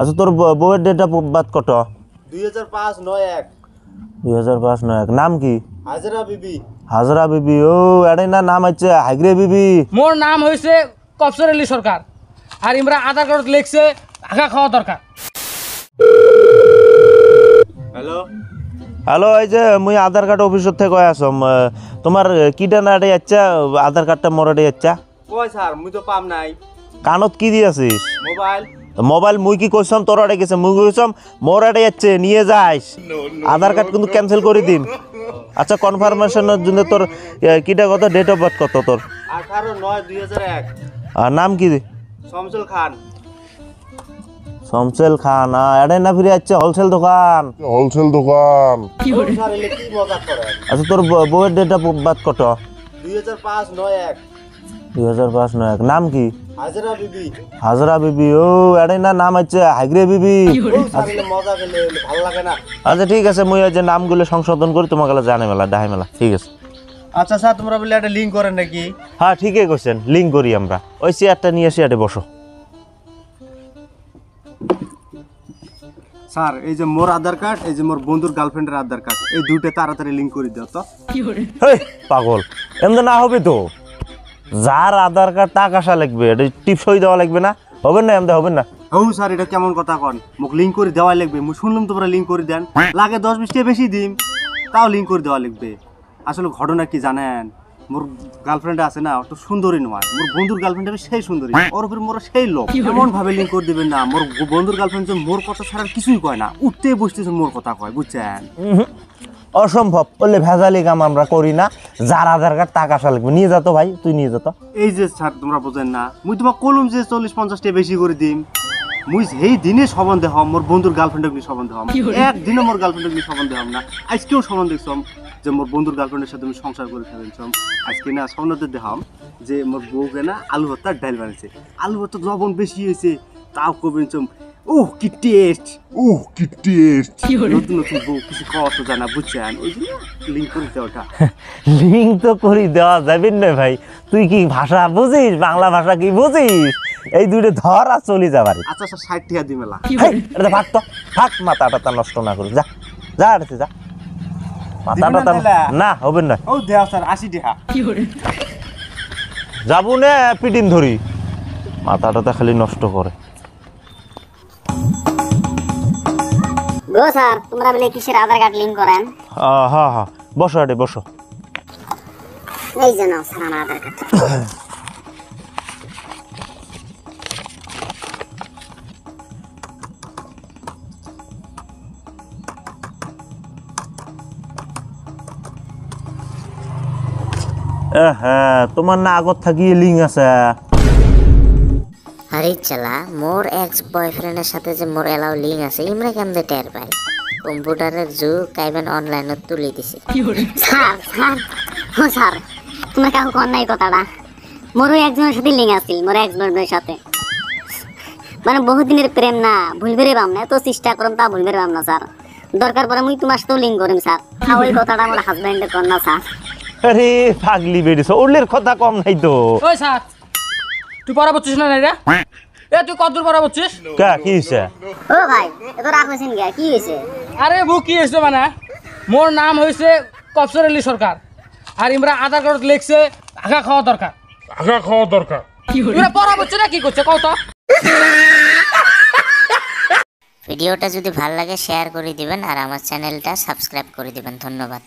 আচ্ছা তোর বউয়ের ডেট অফ বার্থ কত? 2005-9-1। 2005-9-1 নাম কি? হাজরা বিবি। হাজরা বিবি। ও এটাই না নাম হচ্ছে হাগরে বিবি। মোর নাম হয়েছে কফসর আলী সরকার আর ইমরা আধার কার্ড লিখছে আগা খাওয়া দরকার। হ্যালো হ্যালো, এই যে মুই আধার কার্ড অফিসর থেকে আসম। তোমার কিটা না এটাই আচ্ছা আধার কার্ডটা মোর এটাই আচ্ছা। কই স্যার মুই তো পাম নাই। কানত কি দিয়েছিস? মোবাইল। মোবাইল মুই কি কইছম তোর আড়ে গেছে? মুই কইছম মোর আড়ে যাচ্ছে নিয়ে যাইস। আধার কার্ড কিন্তু ক্যান্সেল করে দিম। আচ্ছা কনফার্মেশনের জন্য তোর কিটা কত, ডেট অফ বার্থ কত তোর? 18-9-2001। আর নাম কি? শমসুল খান। শমসেল খান। এটাই না ফিরে যাচ্ছে হোলসেল দোকান। স্যার এলে কি মজা করেন? আচ্ছা তোর বউয়ের ডেট অফ বার্থ কত? 2005-9-1। 2005-9-1 নাম কি? হাজরা বিবি। হাজরা বিবি। ও এটাই না নাম হচ্ছে হাগরে বিবি। স্যার এলে মজা গেলে ভালো লাগে না। আচ্ছা ঠিক আছে, মুই ওই যে নামগুলো সংশোধন করি তোমাকে জানে মেলা ডাহে মেলা। ঠিক আছে। আচ্ছা স্যার তোমরা বলে একটা লিঙ্ক করেন নাকি? হ্যাঁ ঠিকই কইছেন, লিঙ্ক করি আমরা। ওই চেয়ারটা নিয়ে চেয়ারে বসো। স্যার এই যে মোর আধার কার্ড, এই যে মোর বন্ধুর গার্লফ্রেন্ডের আধার কার্ড, এই দুইটা তাড়াতাড়ি লিঙ্ক করে দাও তো। হেই পাগল, এমন না হবে তো। যার আধার কার্ড টাকা আসা লাগবে, এটা টিপ সই দেওয়া লাগবে না? হবে না এমন হবে না। হৌ স্যার এটা কেমন কথা কন? মোক লিঙ্ক করে দেওয়া লাগবে। মুই শুনলাম তোমরা লিঙ্ক করে দেন, লাগে 10-20 টাকা বেশি দিম, তাও লিঙ্ক করে দেওয়া লাগবে। আসলে ঘটনা কি জানেন, মোর গার্লফ্রেন্ড আছে না, তো সুন্দরী নয়। মোর বন্ধুর গার্লফ্রেন্ড সেই সুন্দরী, ওর উপরে মোর সেই লোক। এমন ভাবে লিঙ্ক করে দিবেন না, মোর বন্ধুর গার্লফ্রেন্ড যে মোর কথা ছাড়া কিছুই কয় না, উঠতে বসতেছে মোর কথা কয়, বুঝছেন? অসম্ভব, বললে ভেজালি কাম আমরা করি না। যার আধার কার্ড টাকা আসা লাগবে, নিয়ে যা তো ভাই, তুই নিয়ে যা তো। এই যে স্যার তোমরা বোঝেন না, মুই তোমাক কলম যে 40-50 টাকা বেশি করে দিম। মুই সেই দিনে সম্বন্ধে হম মোর বন্ধুর গার্লফ্রেন্ডকে নিয়ে সম্বন্ধে হম, একদিনও মোর গার্লফ্রেন্ডকে নিয়ে সম্বন্ধে হম না। আজকেও সম্বন্ধে দেখছম যে মোর বন্ধুর গার্লফ্রেন্ডের সাথে আমি সংসার করে ফেলেছিলাম। আজকে না সম্বন্ধে দেখাম যে মোর বউকে না আলু ভর্তার ডাল বানিয়েছে, আলু ভর্তা লবণ বেশি হয়েছে, তাও কবেছম ওহ কি টেস্ট, নতুন নতুন বউ কিছু খাওয়া তো জানা, বুঝছেন? ওই জন্য লিঙ্ক করে দেওয়া। ওটা লিঙ্ক তো করি দেওয়া যাবে না ভাই। তুই কি ভাষা বুঝিস? বাংলা ভাষা কি বুঝিস? এই দুটো ধর আর চলে যাবার। আচ্ছা স্যার 60 টাকা দি মেলা। এটা ভাগ তো ভাগ, মাথাটা নষ্ট না করি। যা যা আরে যা, মাথাটা না হবে না। ও দেওয়া স্যার 80 টাকা। যাবো না পিটিন ধরি, মাথাটা খালি নষ্ট করে। গো স্যার তোমরা বলে কিসের আধার কার্ড লিংক করেন? হ্যাঁ হ্যাঁ বসো আরে বসো। এই যে নাও স্যার আমার আধার কার্ড। হ্যাঁ তোমার না আগত থাকি লিঙ্ক আছে। আরে চালা মোর এক্স বয়ফ্রেন্ডের সাথে যে মোর এলাও লিঙ্ক আছে, ইমরা কেমনে টের পাই? কম্পিউটারের যুগ, কাইবেন অনলাইনে তুলে দিছে। স্যার স্যার ও স্যার তোমরা কাউ কোন নাই কথাটা। মোরও একজনের সাথে লিঙ্ক আছিল, মোর এক্স বয়ফ্রেন্ডের সাথে। মানে বহুদিনের প্রেম না, ভুলবেরে পাম না, তো চেষ্টা করম তা ভুলবেরে পাম না স্যার। দরকার পড়ে মুই তোমার সাথেও লিঙ্ক করিম স্যার। আর ওই কথাটা আমার হাজবেন্ডে কর না স্যার। আরে পাগলি বেরিস, ওলের কথা কম নাই তো। ওই স্যার তুই পড়া বলছিস না রে? এ তুই কতদূর পড়া বলছিস? কা কি হইছে? ও ভাই এত রাগ হইছেন কে? কি হইছে? আরে বউ কি হয়েছে মানে, মোর নাম হয়েছে কফসর আলী সরকার আর ইমরা আধার কার্ড লিখছে আগা খাওয়া দরকার। পড়া বলছে না কি করছে কত? ভিডিওটা যদি ভালো লাগে শেয়ার করে দিবেন আর আমার চ্যানেলটা সাবস্ক্রাইব করে দিবেন। ধন্যবাদ।